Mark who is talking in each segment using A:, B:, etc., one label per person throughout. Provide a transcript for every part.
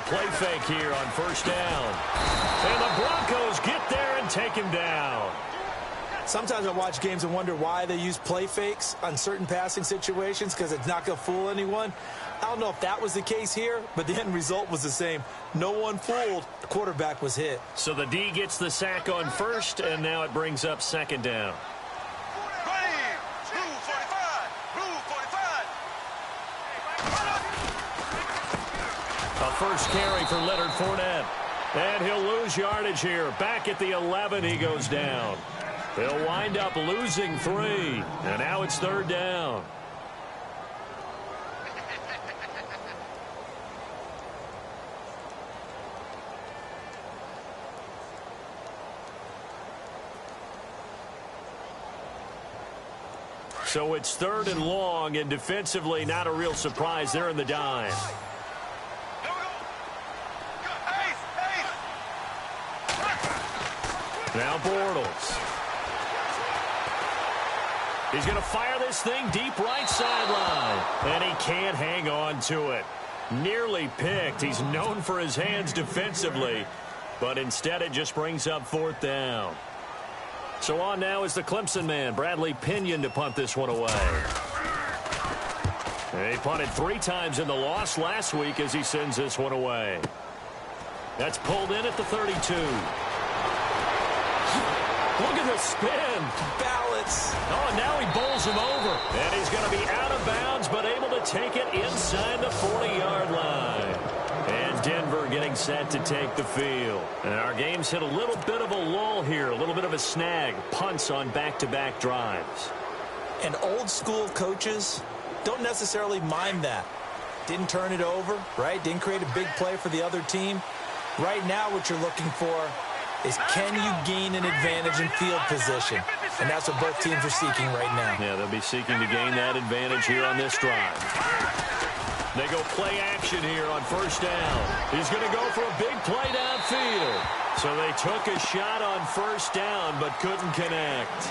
A: play fake here on first down. And the Broncos get there and take him down.
B: Sometimes I watch games and wonder why they use play fakes on certain passing situations because it's not going to fool anyone. I don't know if that was the case here, but the end result was the same. No one fooled. The quarterback was hit.
A: So the D gets the sack on first, and now it brings up second down. A first carry for Leonard Fournette. And he'll lose yardage here. Back at the 11, he goes down. They'll wind up losing 3. And now it's third down. So it's third and long, and defensively not a real surprise. They're in the dime. Now Bortles. He's going to fire this thing deep right sideline. And he can't hang on to it. Nearly picked. He's known for his hands defensively. But instead it just brings up fourth down. So on now is the Clemson man, Bradley Pinion, to punt this one away. He punted 3 times in the loss last week as he sends this one away. That's pulled in at the 32. Look at the spin. Balance. Oh, and now he bowls him over. And he's going to be out of bounds, but able to take it inside the 40-yard line. And Denver getting set to take the field. And our game's hit a little bit of a lull here, a little bit of a snag. Punts on back-to-back drives.
B: And old-school coaches don't necessarily mind that. Didn't turn it over, right? Didn't create a big play for the other team. Right now what you're looking for is can you gain an advantage in field position? And that's what both teams are seeking right now.
A: Yeah, they'll be seeking to gain that advantage here on this drive. They go play action here on first down. He's going to go for a big play downfield. So they took a shot on first down but couldn't connect.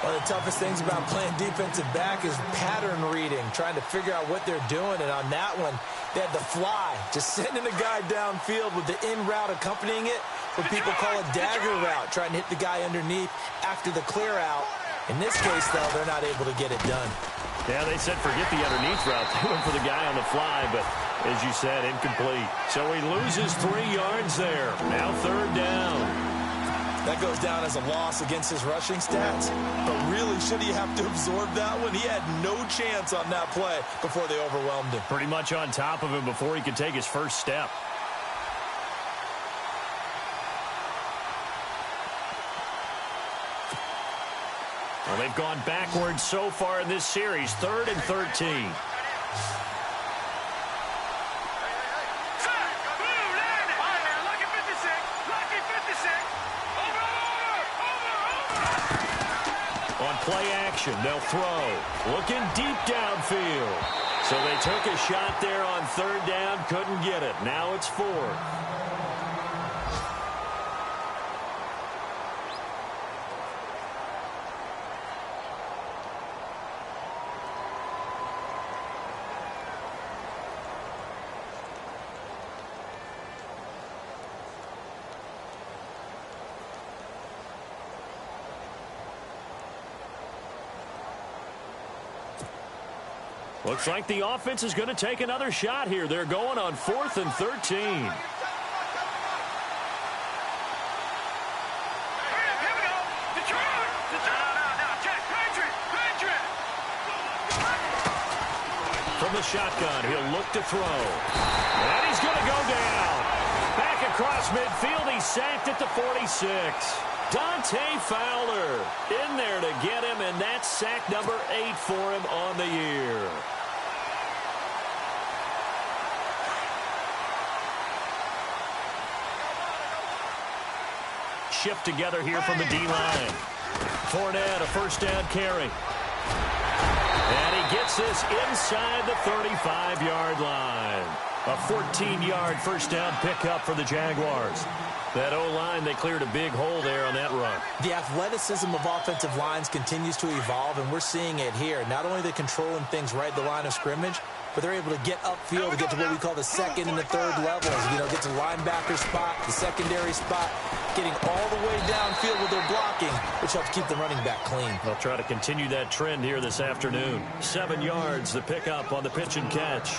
B: One of the toughest things about playing defensive back is pattern reading, trying to figure out what they're doing. And on that one, they had the fly, just sending a guy downfield with the in route accompanying it. What people call a dagger route, trying to hit the guy underneath after the clear out. In this case, though, they're not able to get it done.
A: Yeah, they said forget the underneath route. They went for the guy on the fly, but as you said, incomplete. So he loses 3 yards there. Now third down.
B: That goes down as a loss against his rushing stats. But really, should he have to absorb that one? He had no chance on that play before they overwhelmed him.
A: Pretty much on top of him before he could take his first step. Well, they've gone backwards so far in this series. 3rd and 13. On play action, they'll throw. Looking deep downfield. So they took a shot there on third down, couldn't get it. Now it's 4th. Looks like the offense is going to take another shot here. They're going on 4th and 13. From the shotgun, he'll look to throw. And he's going to go down. Back across midfield, he's sacked at the 46. Dante Fowler in there to get him, and that's sack number 8 for him on the year. Shift together here from the D-line. Fournette, a first down carry. And he gets this inside the 35-yard line. A 14-yard first down pickup for the Jaguars. That O-line, they cleared a big hole there on that run.
B: The athleticism of offensive lines continues to evolve, and we're seeing it here. Not only are they controlling things right at the line of scrimmage, but they're able to get upfield to get to what we call the second and the third levels. You know, get to linebacker spot, the secondary spot, getting all the way downfield with their blocking, which helps keep the running back clean.
A: They'll try to continue that trend here this afternoon. 7 yards, the pickup on the pitch and catch.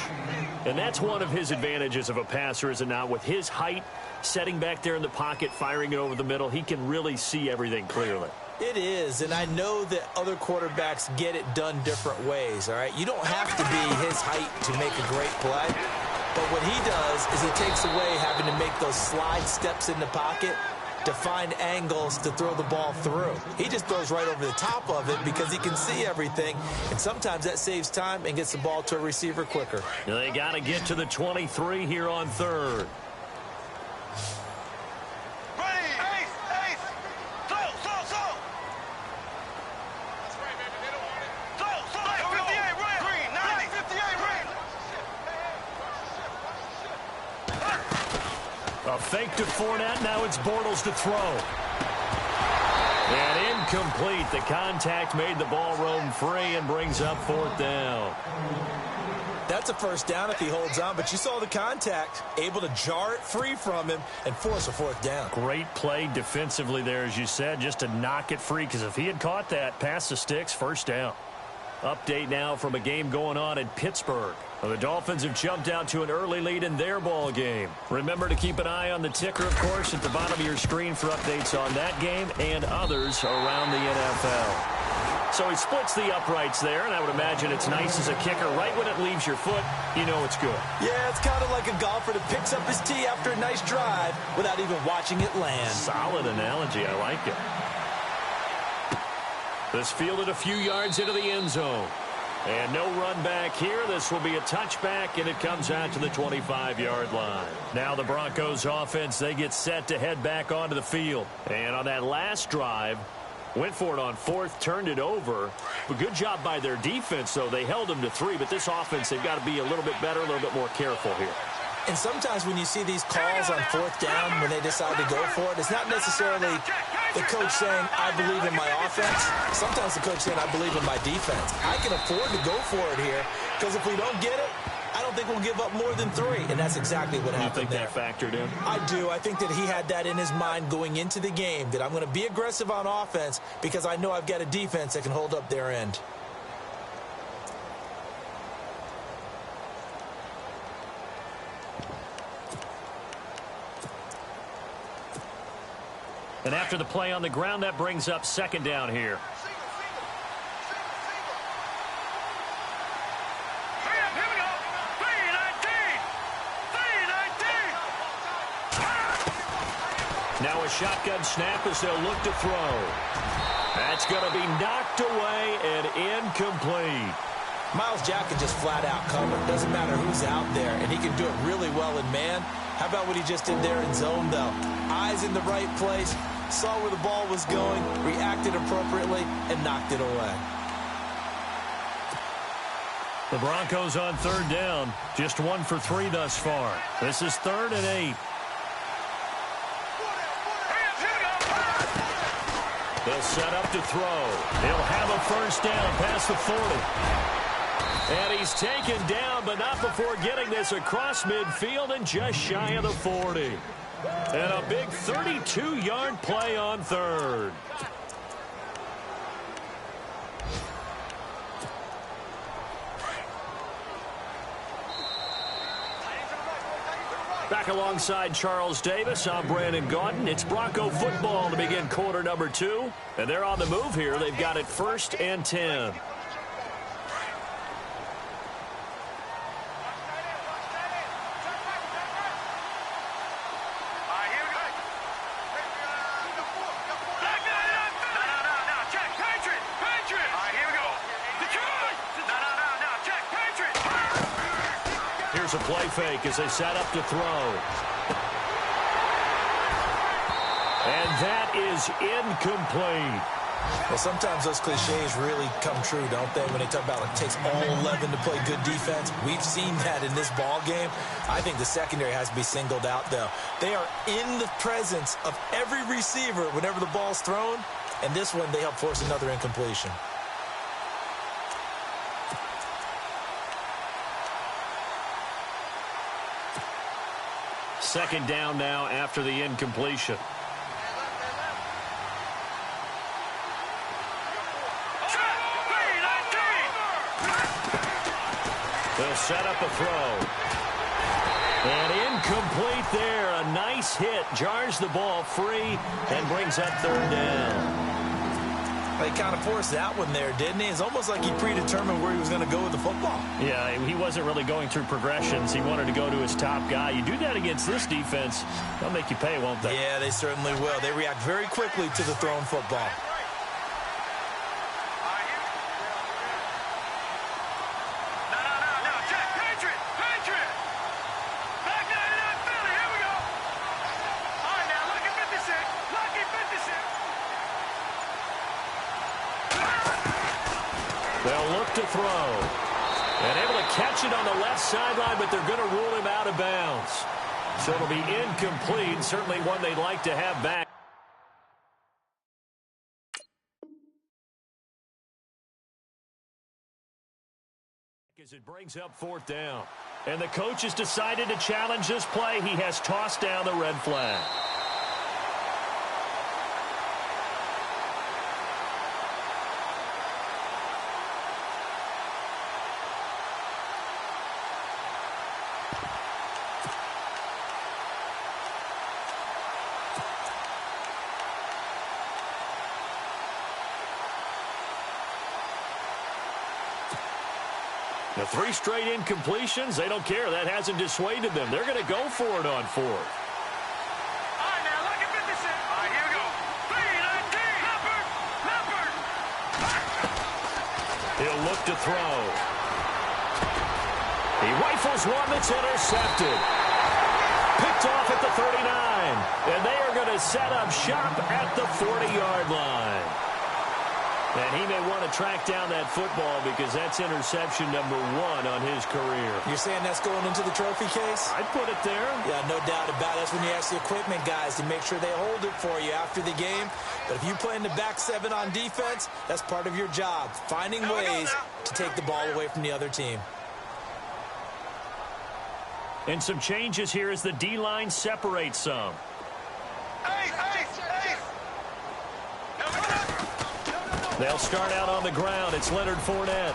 A: And that's one of his advantages of a passer, is it not? With his height, setting back there in the pocket, firing it over the middle, he can really see everything clearly.
B: It is, and I know that other quarterbacks get it done different ways, all right? You don't have to be his height to make a great play, but what he does is he takes away having to make those slide steps in the pocket to find angles to throw the ball through. He just throws right over the top of it because he can see everything, and sometimes that saves time and gets the ball to a receiver quicker.
A: They got to get to the 23 here on third. A fake to Fournette. Now it's Bortles to throw. And incomplete. The contact made the ball roam free and brings up fourth down.
B: That's a first down if he holds on, but you saw the contact, able to jar it free from him and force a fourth down.
A: Great play defensively there, as you said, just to knock it free, because if he had caught that, past the sticks, first down. Update now from a game going on in Pittsburgh. Well, the Dolphins have jumped out to an early lead in their ball game. Remember to keep an eye on the ticker, of course, at the bottom of your screen for updates on that game and others around the NFL. So he splits the uprights there, and I would imagine it's nice as a kicker. Right when it leaves your foot, you know it's good.
B: Yeah, it's kind of like a golfer that picks up his tee after a nice drive without even watching it land.
A: Solid analogy. I like it. This fielded a few yards into the end zone. And no run back here. This will be a touchback, and it comes out to the 25-yard line. Now the Broncos offense, they get set to head back onto the field. And on that last drive, went for it on fourth, turned it over. But good job by their defense, though. They held them to 3, but this offense, they've got to be a little bit better, a little bit more careful here.
B: And sometimes when you see these calls on fourth down, when they decide to go for it, it's not necessarily the coach saying, I believe in my offense. Sometimes the coach saying, I believe in my defense. I can afford to go for it here, because if we don't get it, I don't think we'll give up more than 3. And that's exactly what happened there.
A: You think that factored in?
B: I do. I think that he had that in his mind going into the game, that I'm going to be aggressive on offense because I know I've got a defense that can hold up their end.
A: And after the play on the ground, that brings up second down here. Now a shotgun snap as they'll look to throw. That's going to be knocked away and incomplete.
B: Myles Jack can just flat out cover. Doesn't matter who's out there, and he can do it really well in man. How about what he just did there in zone, though? Eyes in the right place, saw where the ball was going, reacted appropriately, and knocked it away.
A: The Broncos on third down, just 1 for 3 thus far. This is 3rd and 8. They'll set up to throw. He'll have a first down past the 40. And he's taken down, but not before getting this across midfield and just shy of the 40. And a big 32-yard play on third. Back alongside Charles Davis, I'm Brandon Gaudin. It's Bronco football to begin quarter number 2. And they're on the move here. They've got it 1st and 10. A play fake as they set up to throw. And that is incomplete.
B: Well, sometimes those cliches really come true, don't they? When they talk about it takes all 11 to play good defense. We've seen that in this ball game. I think the secondary has to be singled out, though. They are in the presence of every receiver whenever the ball's thrown. And this one, they help force another incompletion.
A: Second down now after the incompletion. They'll set up a throw. And incomplete there. A nice hit. Jars the ball free and brings up third down.
B: He kind of forced that one there, didn't he? It's almost like he predetermined where he was going to go with the football.
A: Yeah, he wasn't really going through progressions. He wanted to go to his top guy. You do that against this defense, they'll make you pay, won't they?
B: Yeah, they certainly will. They react very quickly to the thrown football.
A: They'll look to throw. And able to catch it on the left sideline, but they're going to rule him out of bounds. So it'll be incomplete, certainly one they'd like to have back. As it brings up fourth down. And the coach has decided to challenge this play. He has tossed down the red flag. The 3 straight incompletions, they don't care. That hasn't dissuaded them. They're going to go for it on fourth.
C: All right, now, look at 56. All right, here we go. 3-19. Leopard.
A: He'll look to throw. He rifles one that's intercepted. Picked off at the 39. And they are going to set up shop at the 40-yard line. And he may want to track down that football because that's interception number 1 on his career.
B: You're saying that's going into the trophy case?
A: I'd put it there.
B: Yeah, no doubt about it. That's when you ask the equipment guys to make sure they hold it for you after the game. But if you play in the back 7 on defense, that's part of your job, finding ways to take the ball away from the other team.
A: And some changes here as the D-line separates some. They'll start out on the ground. It's Leonard Fournette.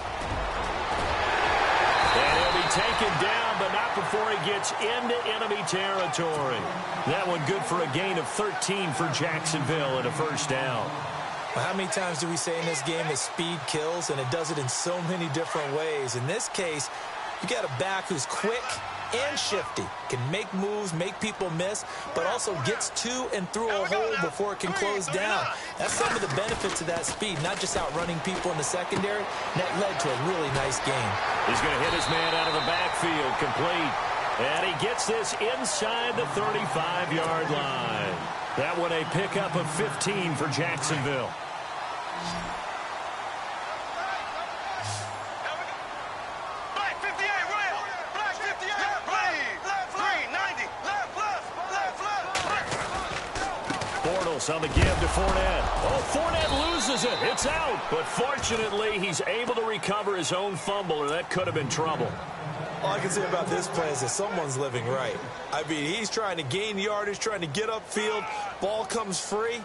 A: And he'll be taken down, but not before he gets into enemy territory. That one good for a gain of 13 for Jacksonville and a first down.
B: Well, how many times do we say in this game that speed kills, and it does it in so many different ways? In this case, you got a back who's quick and shifty, can make moves, make people miss, but also gets to and through a hole before it can close down. That's some of the benefits of that speed, not just outrunning people in the secondary. And that led to a really nice game.
A: He's going to hit his man out of the backfield, complete. And he gets this inside the 35-yard line. That one a pickup of 15 for Jacksonville. On the give to Fournette. Oh, Fournette loses it. It's out. But fortunately, he's able to recover his own fumble, or that could have been trouble.
B: All I can say about this play is that someone's living right. I mean, he's trying to gain yardage, trying to get upfield. Ball comes free.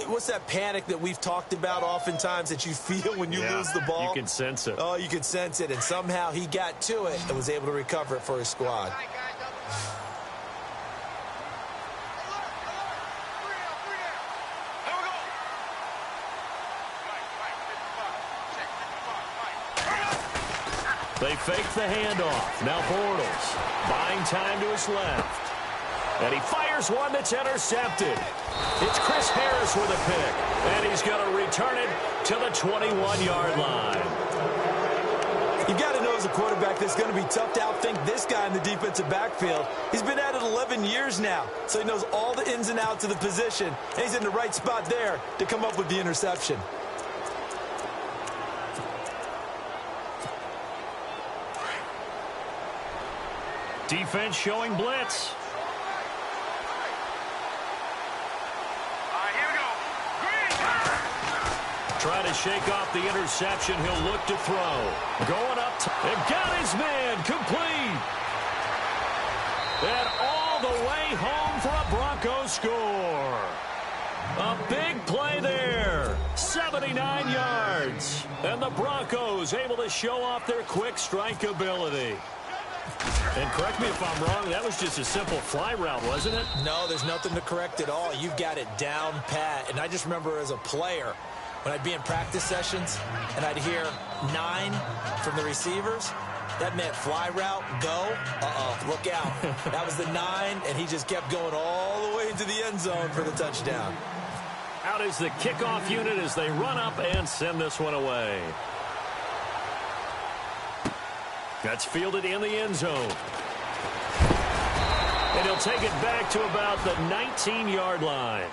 B: What's that panic that we've talked about oftentimes that you feel when you lose the ball?
A: You can sense it.
B: Oh, you can sense it. And somehow he got to it and was able to recover it for his squad.
A: They fake the handoff. Now Bortles buying time to his left. And he fires one that's intercepted. It's Chris Harris with a pick. And he's going to return it to the 21-yard line.
B: You got to know knows a quarterback that's going to be tough to outthink this guy in the defensive backfield. He's been at it 11 years now, so he knows all the ins and outs of the position, and he's in the right spot there to come up with the interception.
A: Defense showing blitz. Try to shake off the interception. He'll look to throw. Going up. And got his man complete. And all the way home for a Broncos score. A big play there. 79 yards. And the Broncos able to show off their quick strike ability. And correct me if I'm wrong, that was just a simple fly route, wasn't it?
B: No, there's nothing to correct at all. You've got it down pat. And I just remember as a player, when I'd be in practice sessions and I'd hear 9 from the receivers, that meant fly route, go, look out. That was the 9, and he just kept going all the way into the end zone for the touchdown.
A: Out is the kickoff unit as they run up and send this one away. That's fielded in the end zone. And he'll take it back to about the 19-yard line.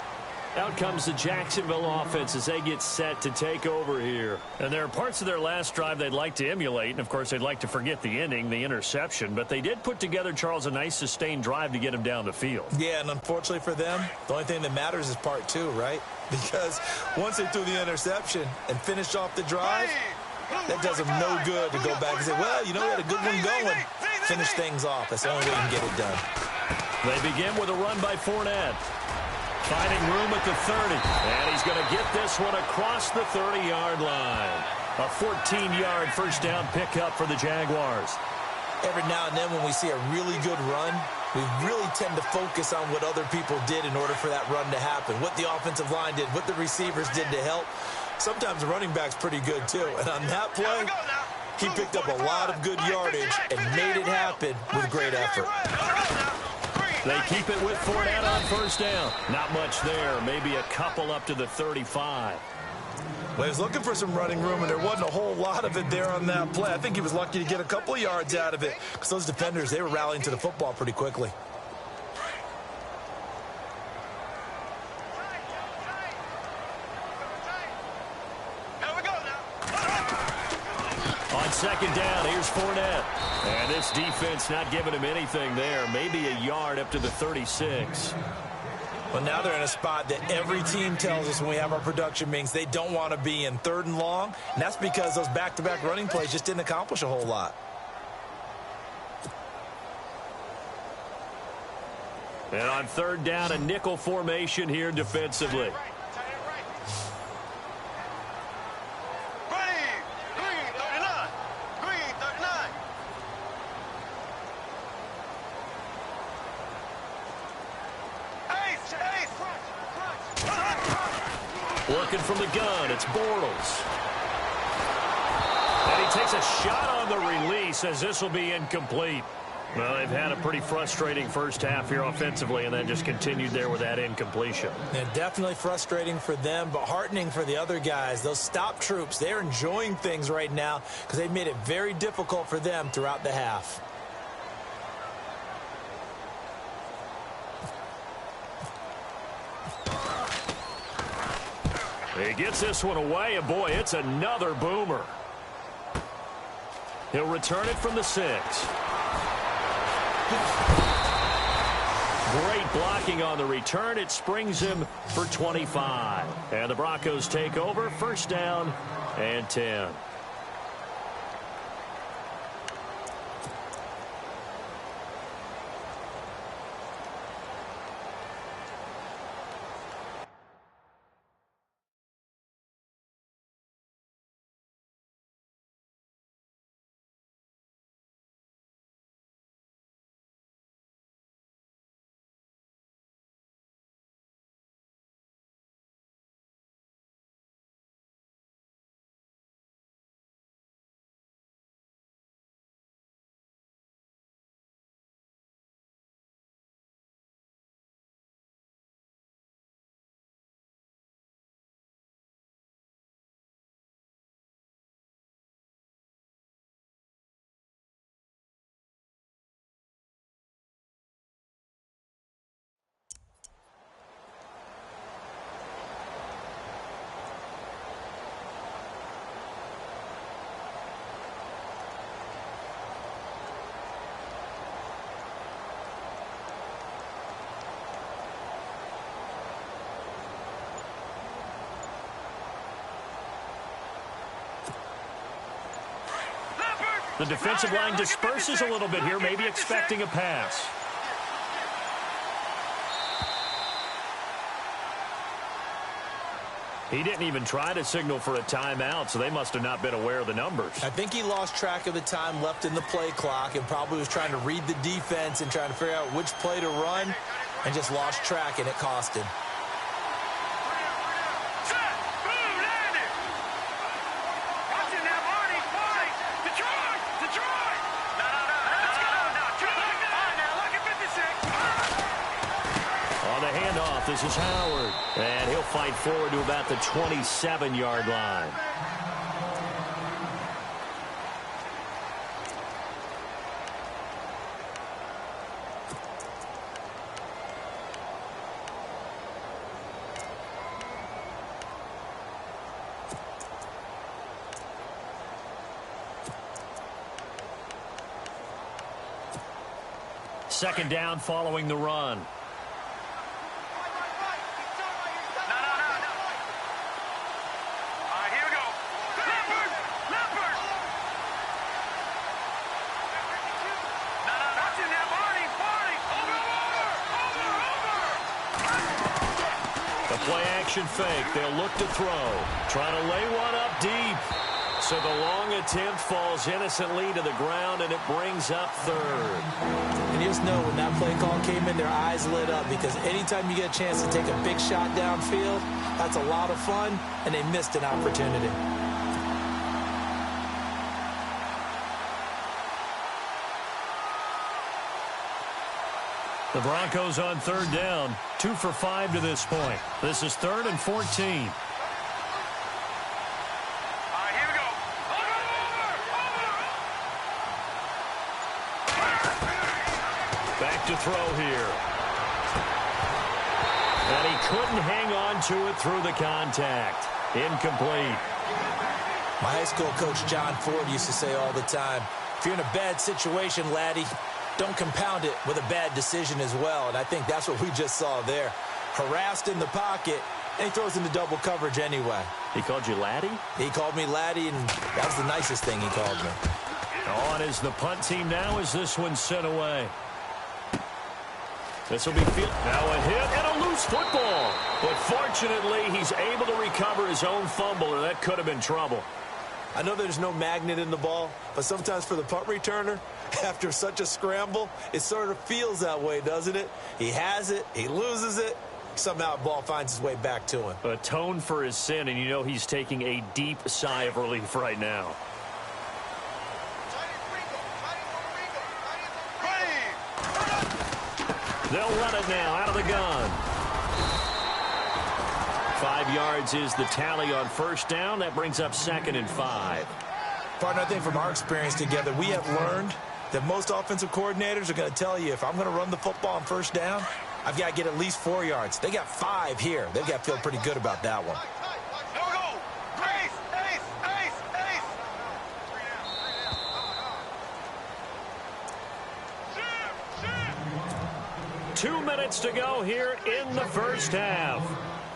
A: Out comes the Jacksonville offense as they get set to take over here. And there are parts of their last drive they'd like to emulate. And, of course, they'd like to forget the ending, the interception. But they did put together, Charles, a nice sustained drive to get him down the field.
B: Yeah, and unfortunately for them, the only thing that matters is part 2, right? Because once they threw the interception and finished off the drive, that does them no good to go back and say, well, you know, we had a good one going. Finish things off. That's the only way you can get it done.
A: They begin with a run by Fournette. Finding room at the 30. And he's going to get this one across the 30-yard line. A 14-yard first down pickup for the Jaguars.
B: Every now and then when we see a really good run, we really tend to focus on what other people did in order for that run to happen. What the offensive line did, what the receivers did to help. Sometimes the running back's pretty good, too. And on that play, he picked up a lot of good yardage and made it happen with great effort.
A: They keep it with Fournette on first down. Not much there. Maybe a couple up to the 35.
B: Well, he was looking for some running room, and there wasn't a whole lot of it there on that play. I think he was lucky to get a couple of yards out of it because those defenders, they were rallying to the football pretty quickly.
A: On second down, here's Fournette. And this defense not giving him anything there. Maybe a yard up to the 36.
B: Well, now they're in a spot that every team tells us when we have our production meetings they don't want to be in, 3rd and long. And that's because those back-to-back running plays just didn't accomplish a whole lot.
A: And on 3rd down, a nickel formation here defensively. Working from the gun, it's Bortles. And he takes a shot on the release as this will be incomplete. Well, they've had a pretty frustrating first half here offensively, and then just continued there with that incompletion.
B: Yeah, definitely frustrating for them, but heartening for the other guys. Those stop troops, they're enjoying things right now because they've made it very difficult for them throughout the half.
A: He gets this one away, and boy, it's another boomer. He'll return it from the 6. Great blocking on the return. It springs him for 25. And the Broncos take over, first down and 10. The defensive line disperses a little bit here, maybe expecting a pass. He didn't even try to signal for a timeout, so they must have not been aware of the numbers.
B: I think he lost track of the time left in the play clock and probably was trying to read the defense and trying to figure out which play to run and just lost track, and it cost him.
A: This is Howard, and he'll fight forward to about the 27-yard line. Second down following the run. Fake. They'll look to throw. Trying to lay one up deep. So the long attempt falls innocently to the ground, and it brings up third.
B: And you just know when that play call came in, their eyes lit up, because anytime you get a chance to take a big shot downfield, that's a lot of fun, and they missed an opportunity.
A: The Broncos on third down, 2 for 5 to this point. This is 3rd and 14.
C: Here we go.
A: Back to throw here. And he couldn't hang on to it through the contact. Incomplete.
B: My high school coach, John Ford, used to say all the time, if you're in a bad situation, laddie, don't compound it with a bad decision as well. And I think that's what we just saw there. Harassed in the pocket, and he throws into double coverage anyway.
A: He called you laddie?
B: He called me laddie, and that was the nicest thing he called me.
A: On is the punt team now as this one's sent away. This will be field. Now a hit and a loose football. But fortunately, he's able to recover his own fumble, or that could have been trouble.
B: I know there's no magnet in the ball, but sometimes for the punt returner, after such a scramble, it sort of feels that way, doesn't it? He has it, he loses it, somehow the ball finds its way back to him.
A: Atone for his sin, and you know he's taking a deep sigh of relief right now. They'll run it now out of the gun. 5 yards is the tally on first down. That brings up 2nd and 5.
B: Partner, I think from our experience together, we have learned that most offensive coordinators are going to tell you, if I'm going to run the football on first down, I've got to get at least 4 yards. They got 5 here. They've got to feel pretty good about that one.
C: Here we go. Ace, ace, ace, ace.
A: 2 minutes to go here in the first half.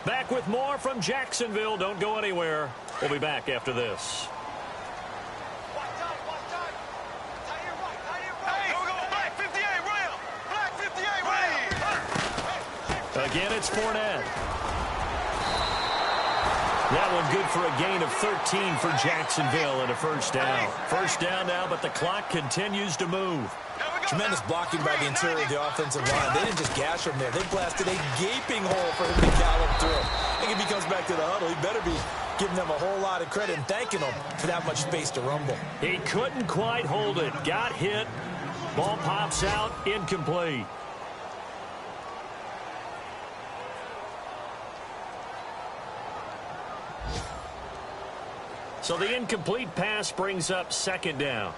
A: Back with more from Jacksonville. Don't go anywhere. We'll be back after this. Again, it's Fournette. That one good for a gain of 13 for Jacksonville and a first down. First down now, but the clock continues to move.
B: Tremendous blocking by the interior of the offensive line. They didn't just gash him there. They blasted a gaping hole for him to gallop through. I think if he comes back to the huddle, he better be giving them a whole lot of credit and thanking them for that much space to rumble.
A: He couldn't quite hold it. Got hit. Ball pops out. Incomplete. So the incomplete pass brings up 2nd down.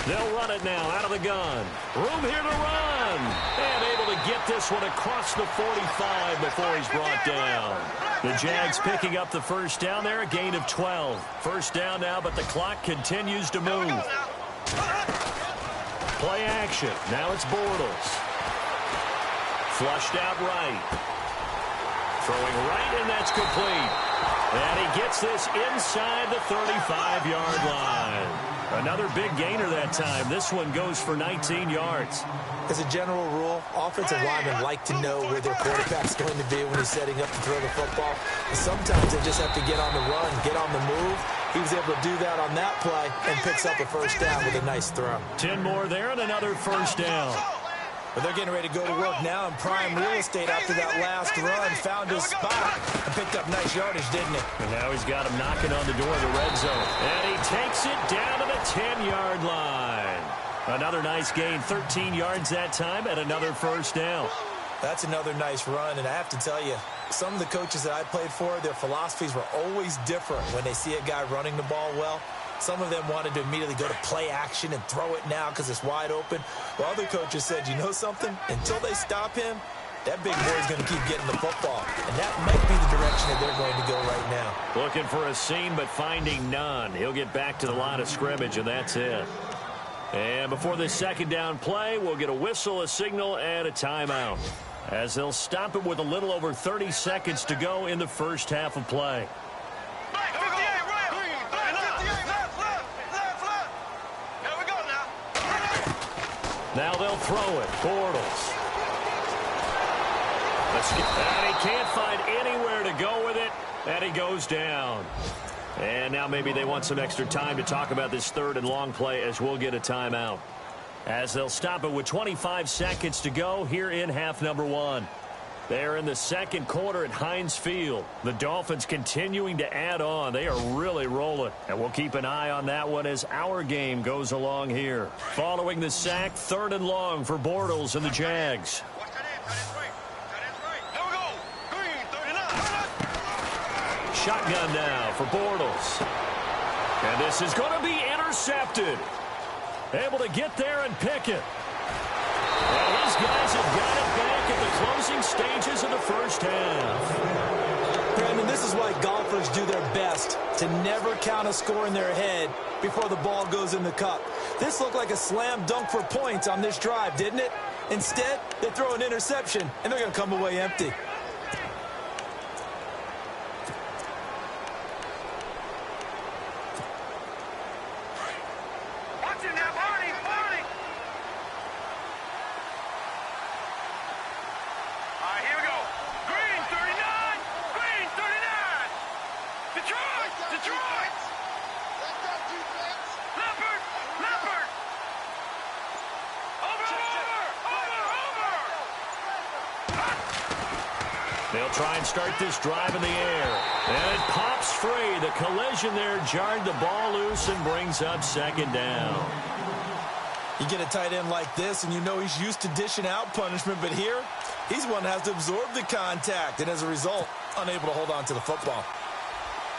A: They'll run it now out of the gun. Room here to run. And able to get this one across the 45 before he's brought down. The Jags picking up the first down there, a gain of 12. First down now, but the clock continues to move. Play action. Now it's Bortles. Flushed out right. Throwing right, and that's complete. And he gets this inside the 35-yard line. Another big gainer that time. This one goes for 19 yards.
B: As a general rule, offensive linemen like to know where their quarterback's going to be when he's setting up to throw the football. And sometimes they just have to get on the run, get on the move. He was able to do that on that play and picks up a first down with a nice throw.
A: 10 more there and another first down.
B: But they're getting ready to go to work now in prime real estate after that last run. Found his spot and picked up nice yardage, didn't he?
A: And now he's got him knocking on the door of the red zone. And he takes it down to the 10-yard line. Another nice gain, 13 yards that time, and another first down.
B: That's another nice run, and I have to tell you, some of the coaches that I played for, their philosophies were always different when they see a guy running the ball well. Some of them wanted to immediately go to play action and throw it now because it's wide open. While other coaches said, you know something? Until they stop him, that big boy is going to keep getting the football. And that might be the direction that they're going to go right now.
A: Looking for a seam, but finding none. He'll get back to the line of scrimmage, and that's it. And before this second down play, we'll get a whistle, a signal, and a timeout, as they'll stop it with a little over 30 seconds to go in the first half of play. Now they'll throw it. Bortles. And he can't find anywhere to go with it, and he goes down. And now maybe they want some extra time to talk about this third and long play as we'll get a timeout. As they'll stop it with 25 seconds to go here in half number one. They're in the second quarter at Heinz Field. The Dolphins continuing to add on. They are really rolling. And we'll keep an eye on that one as our game goes along here. Following the sack, third and long for Bortles and the Jags. Shotgun now for Bortles. And this is going to be intercepted. Able to get there and pick it. And his guys have got it back at the closing stages of the first half.
B: Brandon, this is why golfers do their best to never count a score in their head before the ball goes in the cup. This looked like a slam dunk for points on this drive, didn't it? Instead, they throw an interception, and they're going to come away empty.
A: They'll try and start this drive in the air. And it pops free. The collision there jarred the ball loose and brings up second down.
B: You get a tight end like this, and you know he's used to dishing out punishment, but here, he's one that has to absorb the contact, and as a result, unable to hold on to the football.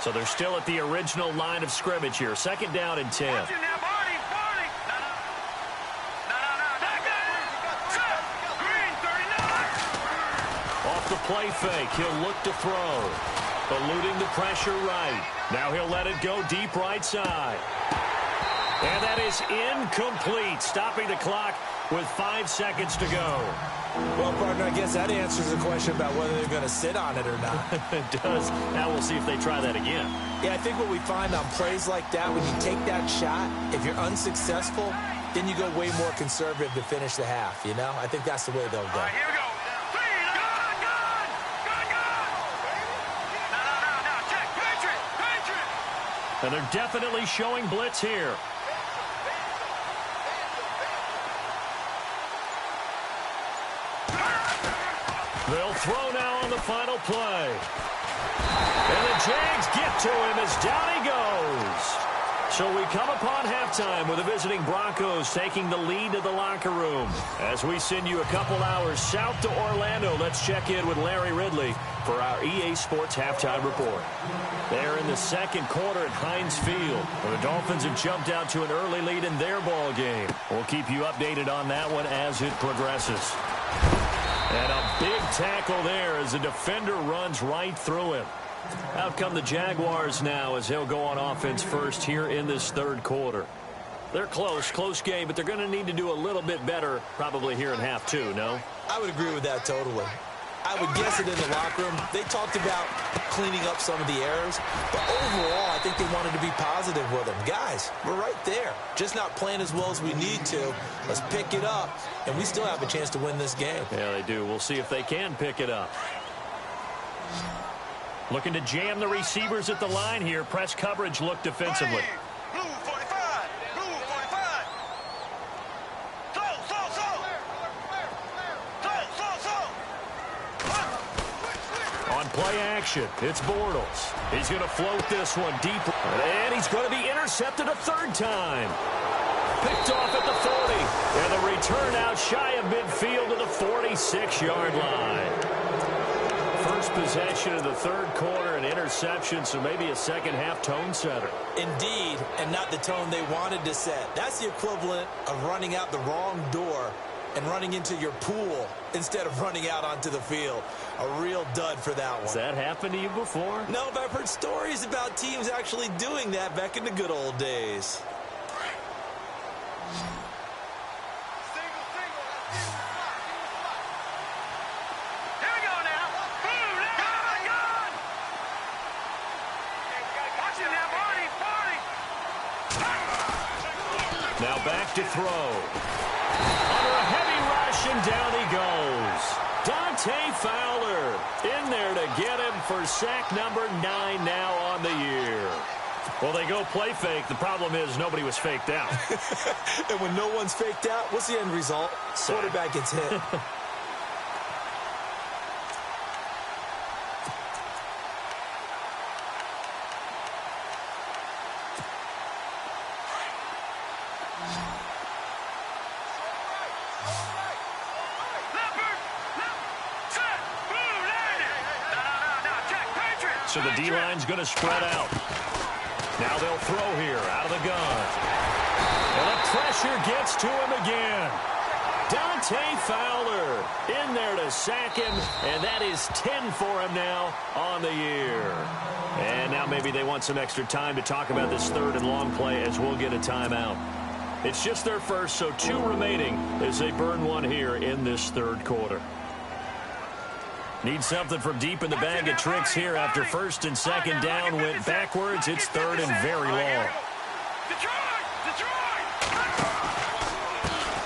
A: So they're still at the original line of scrimmage here. Second down and 10. Off the play fake, he'll look to throw. Eluding the pressure right. Now he'll let it go deep right side. And that is incomplete, stopping the clock with 5 seconds to go.
B: Well, partner, I guess that answers the question about whether they're going to sit on it or not.
A: It does. Now we'll see if they try that again.
B: Yeah, I think what we find on plays like that, when you take that shot, if you're unsuccessful, then you go way more conservative to finish the half, you know? I think that's the way they'll go.
C: All right, here we go.
A: And they're definitely showing blitz here. They'll throw now on the final play. And the Jags get to him as down he goes. So we come upon halftime with the visiting Broncos taking the lead to the locker room. As we send you a couple hours south to Orlando, let's check in with Larry Ridley for our EA Sports Halftime Report. They're in the second quarter at Heinz Field, where the Dolphins have jumped out to an early lead in their ball game. We'll keep you updated on that one as it progresses. And a big tackle there as the defender runs right through him. Out come the Jaguars now as they'll go on offense first here in this third quarter. They're close game, but they're going to need to do a little bit better probably here in half two, no?
B: I would agree with that totally. I would guess it in the locker room. They talked about cleaning up some of the errors, but overall, I think they wanted to be positive with them. Guys, we're right there. Just not playing as well as we need to. Let's pick it up, and we still have a chance to win this game.
A: Yeah, they do. We'll see if they can pick it up. Looking to jam the receivers at the line here. Press coverage look defensively.
C: Blue 45. Blue 45.
A: On play action, it's Bortles. He's going to float this one deep. And he's going to be intercepted a third time. Picked off at the 40. And the return out shy of midfield to the 46-yard line. First possession of the third quarter, an interception, so maybe a second-half tone setter.
B: Indeed, and not the tone they wanted to set. That's the equivalent of running out the wrong door and running into your pool instead of running out onto the field. A real dud for that one.
A: Has that happened to you before?
B: No, but I've heard stories about teams actually doing that back in the good old days.
A: Now back to throw. Under a heavy rush, and down he goes. Dante Fowler in there to get him for sack number 9 now on the year. Well, they go play fake. The problem is nobody was faked out.
B: And when no one's faked out, what's the end result? Quarterback gets hit.
A: So the D-line's going to spread out. Now they'll throw here out of the gun. And the pressure gets to him again. Dante Fowler in there to sack him, and that is 10 for him now on the year. And now maybe they want some extra time to talk about this third and long play as we'll get a timeout. It's just their first, so 2 remaining as they burn one here in this third quarter. Need something from deep in the bag of tricks here after first and second down went backwards. It's third and very long.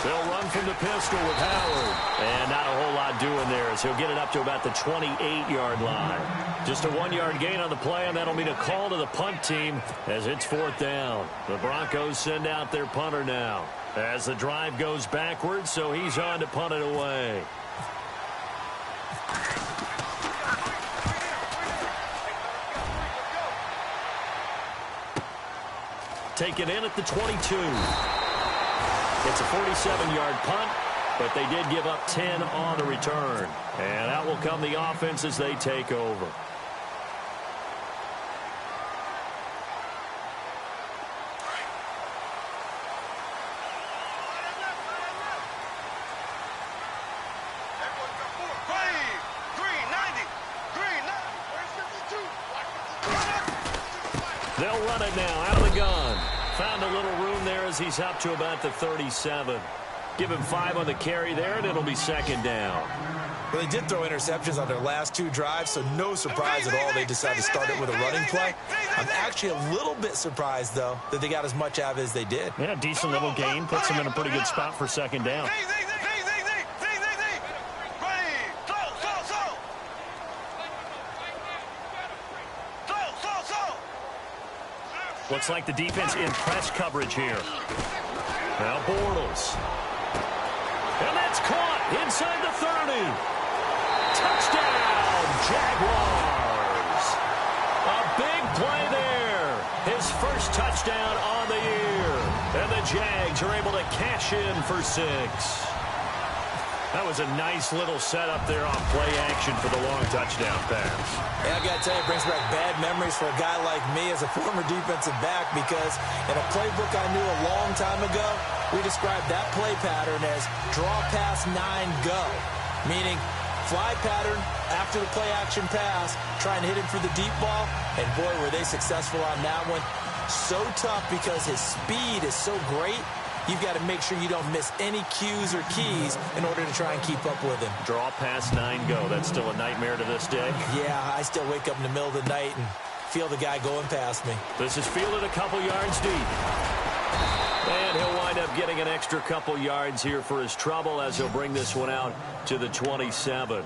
A: They'll run from the pistol with Howard. And not a whole lot doing there as he'll get it up to about the 28-yard line. Just a 1-yard gain on the play, and that'll mean a call to the punt team as it's 4th down. The Broncos send out their punter now as the drive goes backwards, so he's on to punt it away. Taken in at the 22. It's a 47-yard punt, but they did give up 10 on the return. And out will come the offense as they take over. They'll run it now out of the gun. Found a little room there as he's up to about the 37. Give him 5 on the carry there, and it'll be second down.
B: Well, they did throw interceptions on their last 2 drives, so no surprise at all they decided to start it with a running play. I'm actually a little bit surprised, though, that they got as much out of it as they did.
A: Yeah, decent little gain. Puts them in a pretty good spot for second down. Looks like the defense in press coverage here. Now Bortles. And that's caught inside the 30. Touchdown, Jaguars. A big play there. His first touchdown on the year. And the Jags are able to cash in for 6. That was a nice little setup there on play action for the long touchdown pass.
B: Yeah, I got to tell you, it brings back bad memories for a guy like me as a former defensive back, because in a playbook I knew a long time ago, we described that play pattern as draw pass 9 go, meaning fly pattern after the play action pass, trying to hit him for the deep ball, and boy, were they successful on that one. So tough because his speed is so great, you've got to make sure you don't miss any cues or keys in order to try and keep up with him.
A: Draw past 9 go. That's still a nightmare to this day.
B: Yeah, I still wake up in the middle of the night and feel the guy going past me.
A: This is fielded a couple yards deep. And he'll wind up getting an extra couple yards here for his trouble as he'll bring this one out to the 27.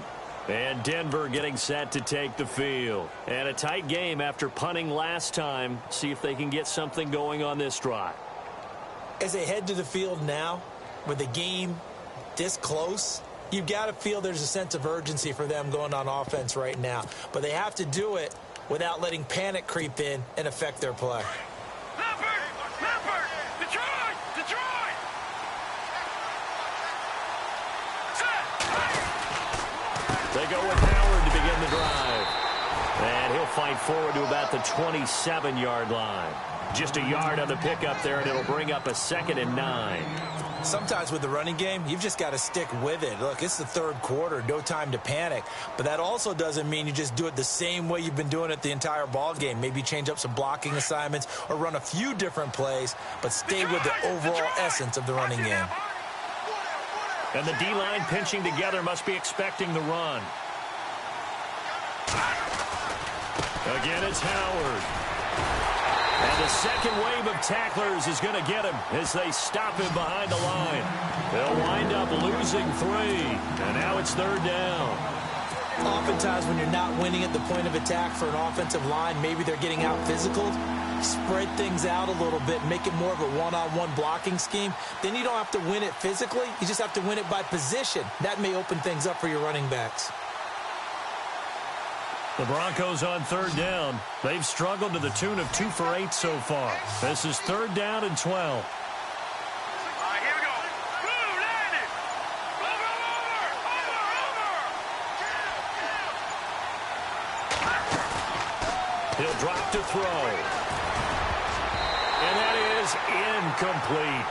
A: And Denver getting set to take the field. And a tight game after punting last time. See if they can get something going on this drive.
B: As they head to the field now, with the game this close, you've got to feel there's a sense of urgency for them going on offense right now. But they have to do it without letting panic creep in and affect their play.
A: They go with Howard to begin the drive. And he'll fight forward to about the 27-yard line. Just a yard on the pickup there, and it'll bring up a 2nd and 9.
B: Sometimes with the running game, you've just got to stick with it. Look, it's the third quarter, no time to panic. But that also doesn't mean you just do it the same way you've been doing it the entire ball game. Maybe change up some blocking assignments or run a few different plays, but stay with the overall essence of the running game.
A: And the D-line pinching together must be expecting the run. Again, it's Howard. And the second wave of tacklers is going to get him as they stop him behind the line. They'll wind up losing 3. And now it's 3rd down.
B: Oftentimes when you're not winning at the point of attack for an offensive line, maybe they're getting out physical. Spread things out a little bit, make it more of a one-on-one blocking scheme. Then you don't have to win it physically. You just have to win it by position. That may open things up for your running backs.
A: The Broncos on 3rd down. They've struggled to the tune of 2 for 8 so far. This is 3rd down and 12.
C: Here we go. Blue, land it. Over.
A: He'll drop to throw. And that is incomplete.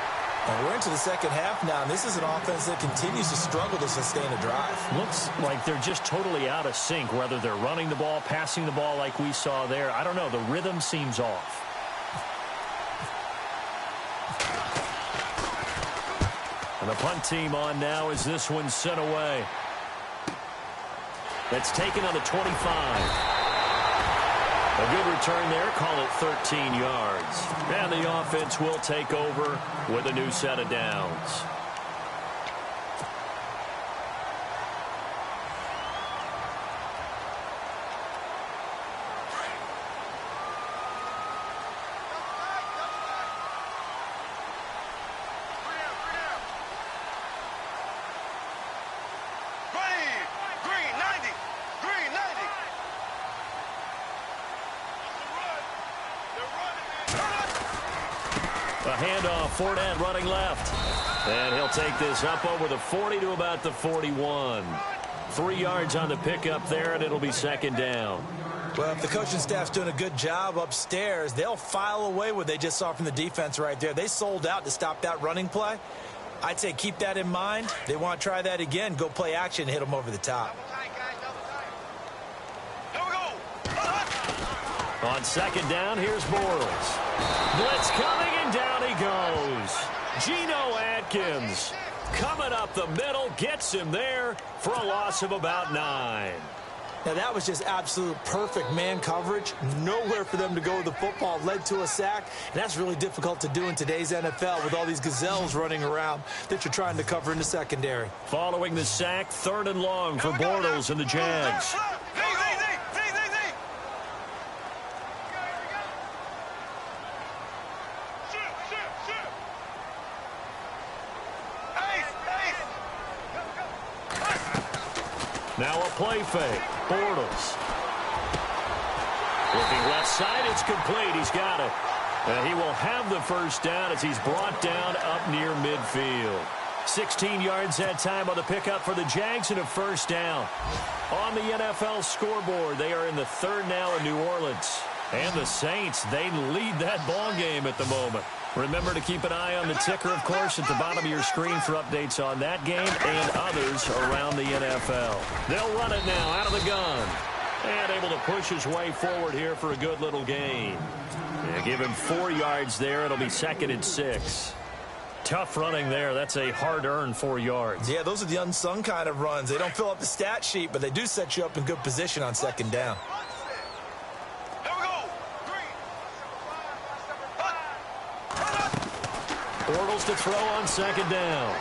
B: Well, we're into the second half now, and this is an offense that continues to struggle to sustain a drive.
A: Looks like they're just totally out of sync, whether they're running the ball, passing the ball like we saw there. I don't know. The rhythm seems off. And the punt team on now as this one's sent away. That's taken on the 25. A good return there, call it 13 yards. And the offense will take over with a new set of downs. A handoff, Fournette running left. And he'll take this up over the 40 to about the 41. 3 yards on the pickup there, and it'll be 2nd down.
B: Well, if the coaching staff's doing a good job upstairs, they'll file away what they just saw from the defense right there. They sold out to stop that running play. I'd say keep that in mind. They want to try that again, go play action, hit them over the top.
A: On 2nd down, here's Bortles. Blitz coming, and down he goes. Geno Atkins coming up the middle, gets him there for a loss of about 9.
B: Now, that was just absolute perfect man coverage. Nowhere for them to go with the football. Led to a sack, and that's really difficult to do in today's NFL with all these gazelles running around that you're trying to cover in the secondary.
A: Following the sack, 3rd and long for Bortles and the Jags. Now a play fake. Bortles. Looking left side, it's complete. He's got it. And he will have the first down as he's brought down up near midfield. 16 yards that time on the pickup for the Jags and a first down. On the NFL scoreboard, they are in the 3rd now in New Orleans. And the Saints, they lead that ball game at the moment. Remember to keep an eye on the ticker, of course, at the bottom of your screen for updates on that game and others around the NFL. They'll run it now out of the gun. And able to push his way forward here for a good little gain. Yeah, give him 4 yards there. It'll be 2nd and 6. tough running there. That's a hard-earned 4 yards.
B: Yeah, those are the unsung kind of runs. They don't fill up the stat sheet, but they do set you up in good position on second down.
A: Bortles to throw on second down.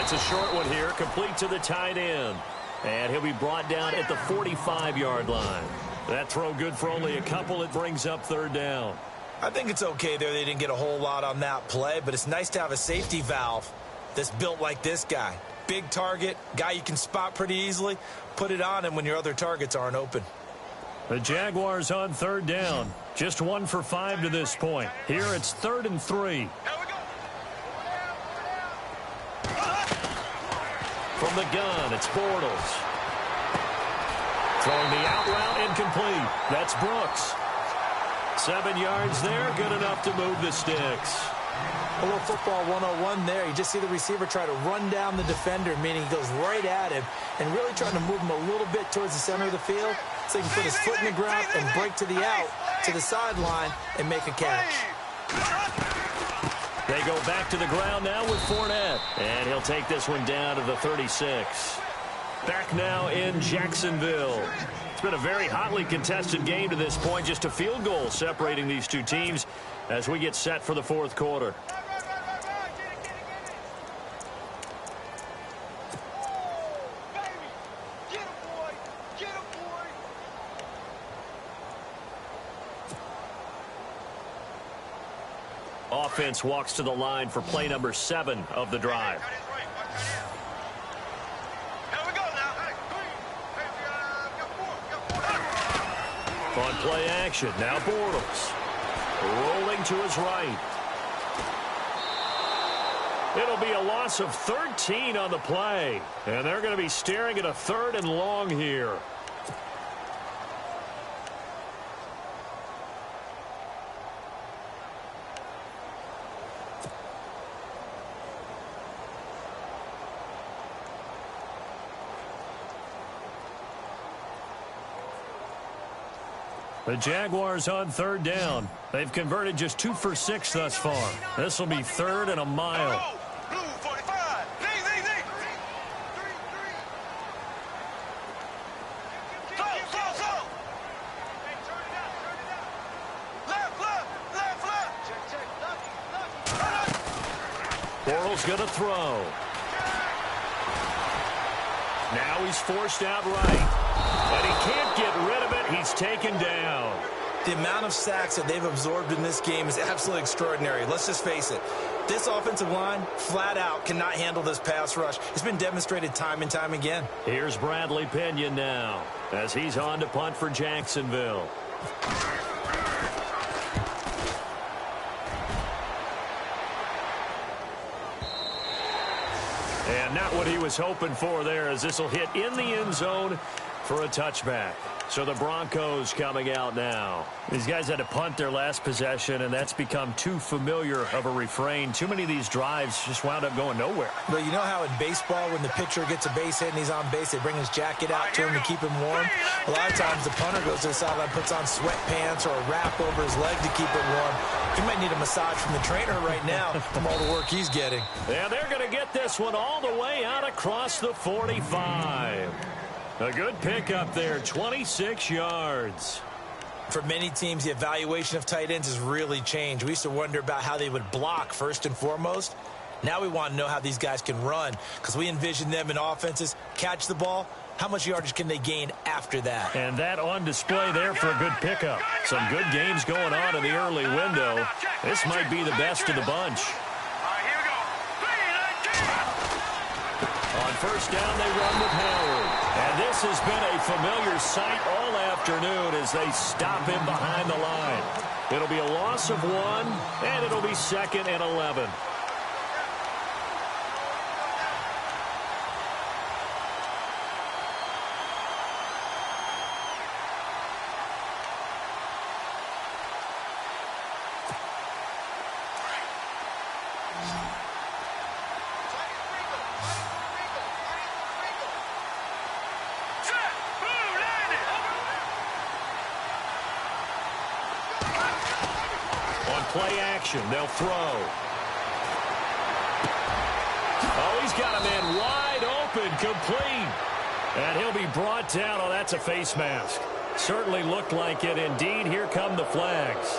A: It's a short one here, complete to the tight end. And he'll be brought down at the 45-yard line. That throw good for only a couple. It brings up third down.
B: I think it's okay there. They didn't get a whole lot on that play, but it's nice to have a safety valve that's built like this guy. Big target, guy you can spot pretty easily. Put it on him when your other targets aren't open.
A: The Jaguars on third down. Just 1 for 5 to this point. Here it's 3rd and 3. From the gun, it's Bortles. Throwing the out route, incomplete. That's Brooks. 7 yards there, good enough to move the sticks.
B: A little football 101 there. You just see the receiver try to run down the defender, meaning he goes right at him and really trying to move him a little bit towards the center of the field so he can put his foot in the ground and break to the out, to the sideline, and make a catch.
A: They go back to the ground now with Fournette, and he'll take this one down to the 36. Back now in Jacksonville. It's been a very hotly contested game to this point. Just a field goal separating these two teams as we get set for the fourth quarter. Offense walks to the line for play number 7 of the drive. On play action, now Bortles. Rolling to his right. It'll be a loss of 13 on the play. And they're going to be staring at a 3rd and long here. The Jaguars on third down. They've converted just 2 for 6 thus far. This will be 3rd and a mile. Bortles going to throw. Now he's forced out right. And he can't get rid of it. He's taken down.
B: The amount of sacks that they've absorbed in this game is absolutely extraordinary. Let's just face it. This offensive line, flat out, cannot handle this pass rush. It's been demonstrated time and time again.
A: Here's Bradley Pinion now as he's on to punt for Jacksonville. And not what he was hoping for there, as this will hit in the end zone for a touchback. So the Broncos coming out now. These guys had to punt their last possession, and that's become too familiar of a refrain. Too many of these drives just wound up going nowhere.
B: Well, you know how in baseball, when the pitcher gets a base hit and he's on base, they bring his jacket out to him to keep him warm? A lot of times the punter goes to the sideline, puts on sweatpants or a wrap over his leg to keep it warm. He might need a massage from the trainer right now from all the work he's getting.
A: And they're going to get this one all the way out across the 45. A good pickup there, 26 yards.
B: For many teams, the evaluation of tight ends has really changed. We used to wonder about how they would block first and foremost. Now we want to know how these guys can run, because we envision them in offenses, catch the ball, how much yardage can they gain after that?
A: And that on display there for a good pickup. Some good games going on in the early window. This might be the best of the bunch. On first down, they run with Howard. And this has been a familiar sight all afternoon as they stop him behind the line. It'll be a loss of 1, and it'll be 2nd and 11. Play action, they'll throw. He's got a man wide open, complete. And he'll be brought down. Oh, that's a face mask. Certainly looked like it. Indeed, here come the flags.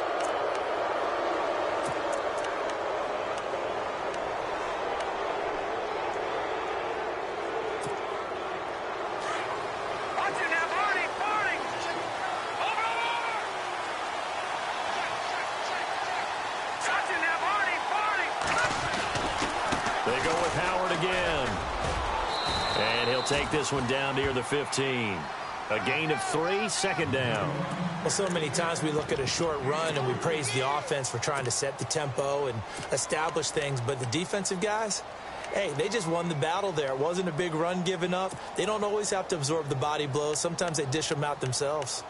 A: They go with Howard again. And he'll take this one down near the 15. A gain of 3, second down.
B: Well, so many times we look at a short run and we praise the offense for trying to set the tempo and establish things. But the defensive guys, hey, they just won the battle there. It wasn't a big run given up. They don't always have to absorb the body blows. Sometimes they dish them out themselves.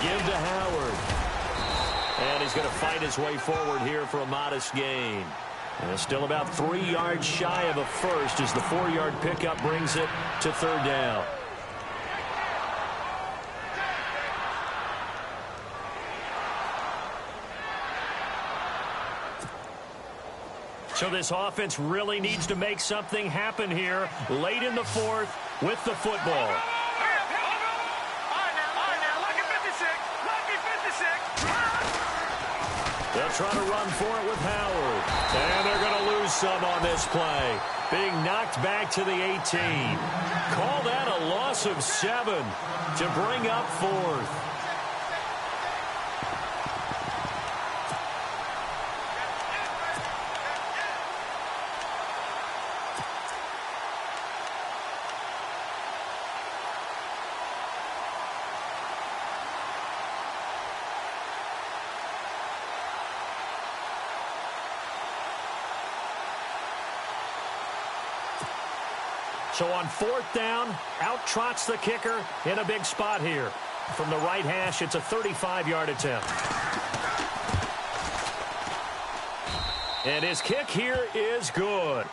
A: Give to Howard. And he's going to fight his way forward here for a modest gain. And still about 3 yards shy of a first as the 4-yard pickup brings it to third down. So this offense really needs to make something happen here late in the fourth with the football. They'll try to run for it with Howard. And they're going to lose some on this play. Being knocked back to the 18. Call that a loss of 7 to bring up fourth. So on fourth down, out trots the kicker in a big spot here. From the right hash, it's a 35-yard attempt. And his kick here is good.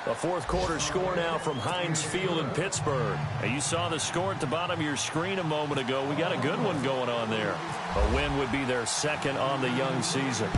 A: A fourth quarter score now from Heinz Field in Pittsburgh. Now you saw the score at the bottom of your screen a moment ago. We got a good one going on there. A win would be their second on the young season.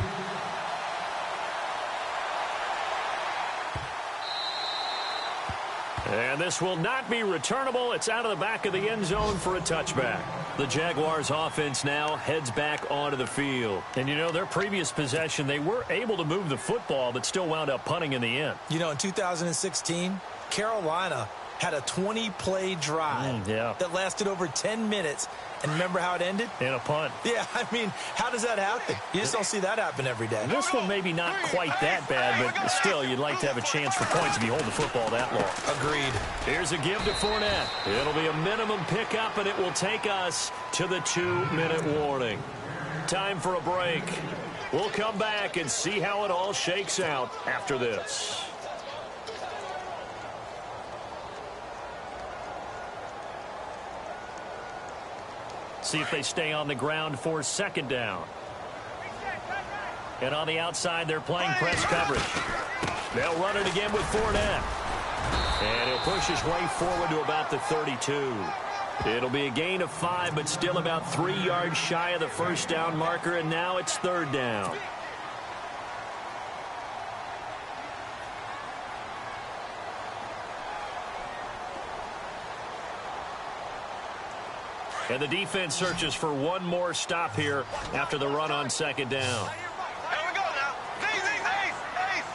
A: And this will not be returnable. It's out of the back of the end zone for a touchback. The Jaguars offense now heads back onto the field. And, you know, their previous possession, they were able to move the football, but still wound up punting in the end.
B: You know, in 2016, Carolina had a 20-play drive that lasted over 10 minutes. And remember how it ended?
A: In a punt.
B: Yeah, I mean, how does that happen? You just don't see that happen every day.
A: This one maybe not quite that bad, but still, you'd like to have a chance for points if you hold the football that long.
B: Agreed.
A: Here's a give to Fournette. It'll be a minimum pickup, and it will take us to the 2-minute warning. Time for a break. We'll come back and see how it all shakes out after this. See if they stay on the ground for second down. And on the outside, they're playing press coverage. They'll run it again with Fournette. And he'll push his way forward to about the 32. It'll be a gain of 5, but still about 3 yards shy of the first down marker, and now it's third down. And the defense searches for one more stop here after the run on second down.
C: Here we go now. Ace.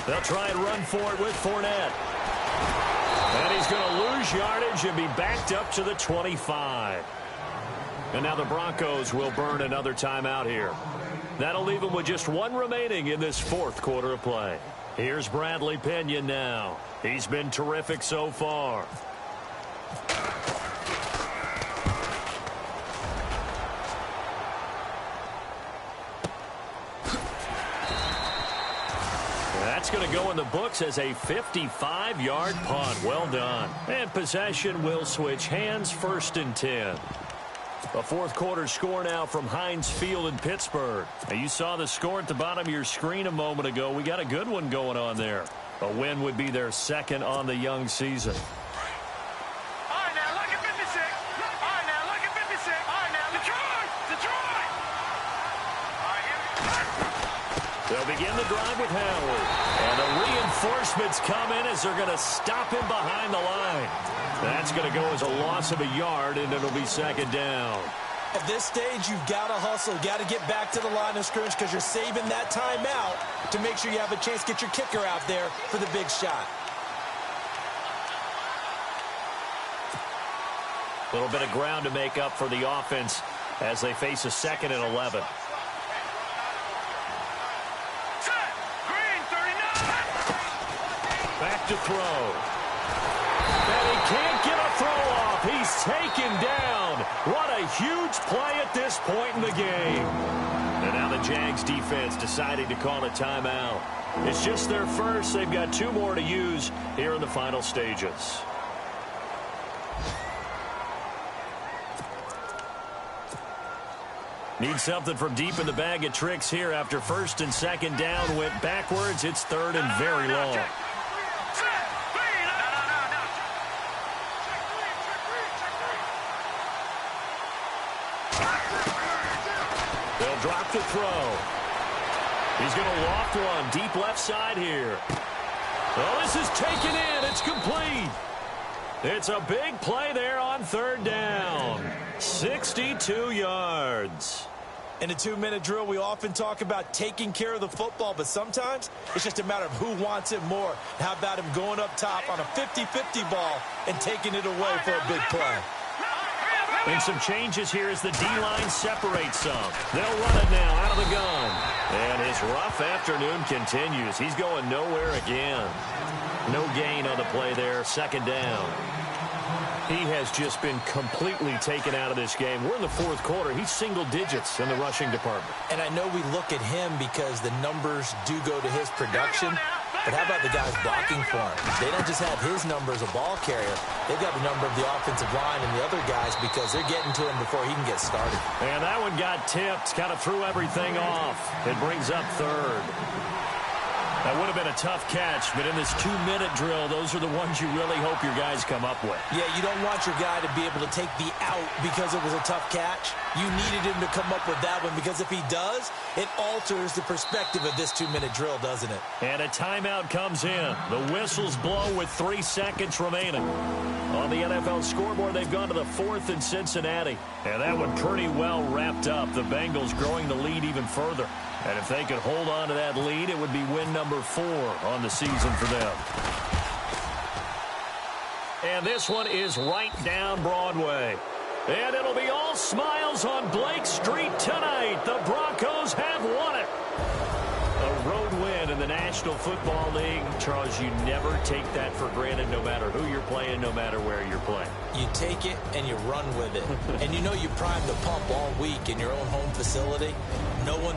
A: They'll try and run for it with Fournette. And he's going to lose yardage and be backed up to the 25. And now the Broncos will burn another timeout here. That'll leave them with just one remaining in this fourth quarter of play. Here's Bradley Pinion now. He's been terrific so far. that's going to go in the books as a 55-yard punt. Well done. And possession will switch hands, 1st and 10. A fourth-quarter score now from Heinz Field in Pittsburgh. Now, you saw the score at the bottom of your screen a moment ago. We got a good one going on there. A win would be their 2nd on the young season.
C: All right, now, look at 56. All right, now, look at 56. All right, now, Detroit! Detroit! All right, here we go.
A: They'll begin the drive with Howard. And the reinforcements come in as they're going to stop him behind the line. That's going to go as a loss of a yard, and it'll be 2nd down.
B: At this stage, you've got to hustle. You've got to get back to the line of scrimmage because you're saving that timeout to make sure you have a chance to get your kicker out there for the big shot.
A: A little bit of ground to make up for the offense as they face a 2nd and 11.
C: Set. Green, 39.
A: Back to throw. And he can't get a throw off. He's taken down. What a huge play at this point in the game. And now the Jags defense deciding to call a timeout. It's just their first. They've got 2 more to use here in the final stages. Need something from deep in the bag of tricks here after 1st and 2nd down. Went backwards. It's 3rd and very long. They'll drop the throw. He's going to loft one deep left side here. Oh, this is taken in. It's complete. It's a big play there on 3rd down. 62 yards.
B: In a 2-minute drill, we often talk about taking care of the football, but sometimes it's just a matter of who wants it more. How about him going up top on a 50-50 ball and taking it away for a big play?
A: And some changes here as the D-line separates some. They'll run it now out of the gun. And his rough afternoon continues. He's going nowhere again. No gain on the play there. 2nd down. He has just been completely taken out of this game. We're in the 4th quarter. He's single digits in the rushing department.
B: And I know we look at him because the numbers do go to his production. But how about the guys blocking for him? They don't just have his number as a ball carrier. They've got the number of the offensive line and the other guys because they're getting to him before he can get started.
A: And that one got tipped. Kind of threw everything off. It brings up 3rd. That would have been a tough catch, but in this 2-minute drill, those are the ones you really hope your guys come up with.
B: Yeah, you don't want your guy to be able to take the out because it was a tough catch. You needed him to come up with that one because if he does, it alters the perspective of this 2-minute drill, doesn't it?
A: And a timeout comes in. The whistles blow with 3 seconds remaining. On the NFL scoreboard, they've gone to the 4th in Cincinnati. And that one pretty well wrapped up. The Bengals growing the lead even further. And if they could hold on to that lead, it would be win number 4 on the season for them. And this one is right down Broadway. And it'll be all smiles on Blake Street tonight. The Broncos have won it. A road win in the National Football League. Charles, you never take that for granted no matter who you're playing, no matter where you're playing.
B: You take it and you run with it. And you know you primed the pump all week in your own home facility. No one